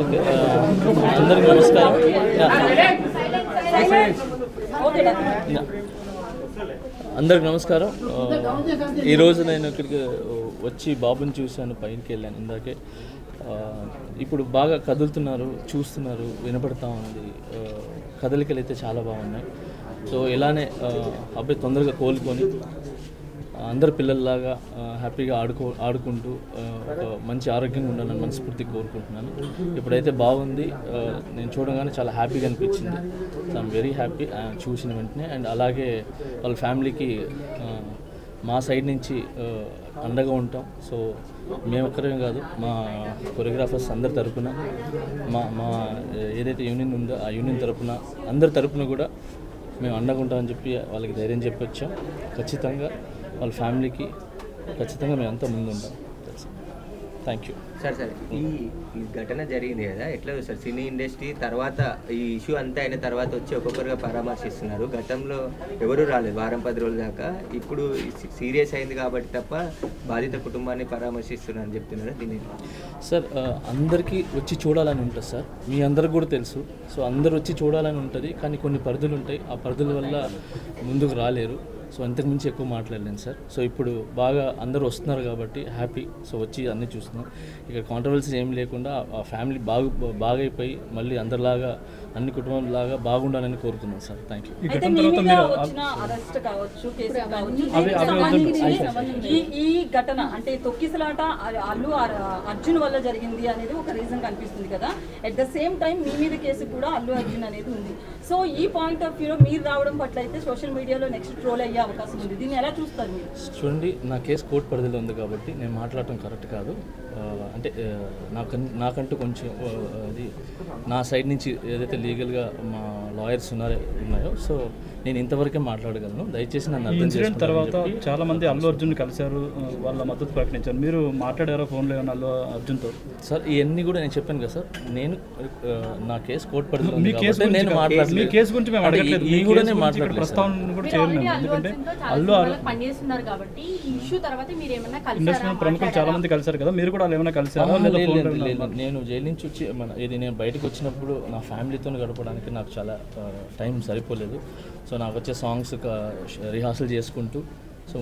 Okay అందరికీ నమస్కారం. అందరికి నమస్కారం. ఈరోజు నేను ఇక్కడికి వచ్చి బాబుని చూశాను, పైకి వెళ్ళాను ఇందాకే. ఇప్పుడు బాగా కదులుతున్నారు, చూస్తున్నారు, వినపడతా ఉంది. కదలికలు అయితే చాలా బాగున్నాయి. సో ఇలానే అబ్బాయి తొందరగా కోలుకొని అందరు పిల్లల్లాగా హ్యాపీగా ఆడుకుంటూ ఒక మంచి ఆరోగ్యంగా ఉండాలని మనస్ఫూర్తిగా కోరుకుంటున్నాను. ఇప్పుడైతే బాగుంది. నేను చూడగానే చాలా హ్యాపీగా అనిపించింది. సో ఐమ్ వెరీ హ్యాపీ చూసిన వెంటనే. అండ్ అలాగే వాళ్ళ ఫ్యామిలీకి మా సైడ్ నుంచి అండగా ఉంటాం. సో మేము ఒక్కరేం కాదు, మా కొరియోగ్రాఫర్స్ అందరి తరపున, మా ఏదైతే యూనియన్ ఉందో ఆ యూనియన్ తరపున, అందరి తరపున కూడా మేము అండగా ఉంటామని చెప్పి వాళ్ళకి ధైర్యం చెప్పి వచ్చాం. ఖచ్చితంగా వాళ్ళ ఫ్యామిలీకి ఖచ్చితంగా మేము అంతా ముందు ఉంటాం. Thank you sir. ఈ ఘటన జరిగింది కదా, ఎట్లా సార్ సినీ ఇండస్ట్రీ తర్వాత ఈ ఇష్యూ అంతా అయిన తర్వాత వచ్చి ఒక్కొక్కరుగా పరామర్శిస్తున్నారు. గతంలో ఎవరు రాలేదు వారం 10 రోజుల దాకా. ఇప్పుడు సీరియస్ అయింది కాబట్టి తప్ప బాధిత కుటుంబాన్ని పరామర్శిస్తున్నారని చెప్తున్నారు. దీన్ని సార్ అందరికీ వచ్చి చూడాలని ఉంటుంది సార్, మీ అందరికి కూడా తెలుసు. సో అందరు వచ్చి చూడాలని ఉంటుంది, కానీ కొన్ని పరిధులు ఉంటాయి. ఆ పరిధుల వల్ల ముందుకు రాలేరు. సో అంతకుమించి ఎక్కువ మాట్లాడలేను సార్. సో ఇప్పుడు బాగా అందరూ వస్తున్నారు కాబట్టి హ్యాపీ. సో వచ్చి అన్నీ చూస్తున్నాం. ఇక్కడ కాంట్రవర్సీస్ ఏం లేకుండా ఆ ఫ్యామిలీ బాగైపోయి మళ్ళీ అందరిలాగా అన్ని కుటుంబాలలాగా బాగుండాలని కోరుతున్నాం సార్. Thank you. ఈ ఘటన అంటే తొక్కిసలాట అల్లు అర్జున్ వల్ల జరిగింది అనేది ఒక రీజన్ కనిపిస్తుంది కదా. అట్ ద సేమ్ టైం మీ మీద కేసు కూడా అల్లు అర్జున్ అనేది ఉంది. సో ఈ పాయింట్ ఆఫ్ వ్యూలో మీరు రావడం పట్ల అయితే సోషల్ మీడియాలో నెక్స్ట్ ట్రోల్ అయ్యే అవకాశం ఉంది. దీన్ని ఎలా చూస్తారు మీరు? చూడండి, నా కేసు కోర్టు పరిధిలో ఉంది కాబట్టి నేను మాట్లాడటం కరెక్ట్ కాదు. అంటే నాకంటూ కొంచెం అది నా సైడ్ నుంచి ఏదైతే లీగల్గా మా లాయర్స్ ఉన్నాయో సో నేను ఇంతవరకే మాట్లాడగలను. దయచేసి నన్ను అర్థం చేసుకోండి. తర్వాత చాలా మంది అల్లు అర్జున్ కలిశారు, వాళ్ళ మద్దతు ప్రకటించారు. మీరు మాట్లాడారో ఫోన్లో ఏమన్నా అల్లు అర్జున్తో? సార్ ఇవన్నీ కూడా నేను చెప్పాను కదా సార్, నేను నా కేసు కోర్టు పరిధిలో ఉంది కాబట్టి నేను మీ కేసు గురించి మేము అడగట్లేదు. ఈ కూడా నేను మాట్లాడలేదు, ప్రస్తావన కూడా చేయలేదు. ఎందుకంటే అల్లు పనిచేస్తున్నారు కాబట్టి ఈ ఇష్యూ తర్వాత మీరు ఏమన్నా ఇండస్ట్రీ ప్రముఖులు చాలా మంది కలిశారు కదా, మీరు కూడా వాళ్ళు ఏమైనా కలిసారా? నేను జైలు నుంచి వచ్చి నేను బయటకు వచ్చినప్పుడు నా ఫ్యామిలీతో గడపడానికి నాకు చాలా టైం సరిపోలేదు. సో నాకు వచ్చే సాంగ్స్ రిహార్సల్ చేసుకుంటూ సో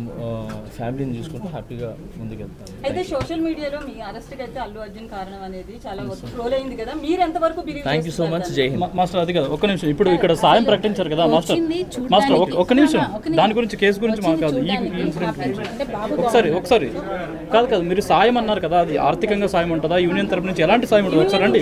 ఫ్యామిలీని చూసుకుంటూ హ్యాపీగా ముందుకెళ్తాను. అయితే సోషల్ మీడియాలో మీ అరెస్ట్కి అయితే అల్లు అర్జున్ కారణం అనేది చాలా ట్రోల్ అయింది కదా, మీరు ఎంతవరకు believe? Thank you so much. జై హింద్. మాస్టర్ అది కదా, ఒక్క నిమిషం. ఇప్పుడు ఇక్కడ సాయం ప్రకటించారు కదా మాస్టర్ ఒక్క నిమిషం. దాని గురించి కేసు గురించి మాకు కాదు, ఈ ఇన్సిడెంట్ ఒకసారి కాదు మీరు సాయం అన్నారు కదా, అది ఆర్థికంగా సాయం ఉంటుందా, యూనియన్ తరపు నుంచి ఎలాంటి సాయం ఉంటుంది ఒకసారి రండి.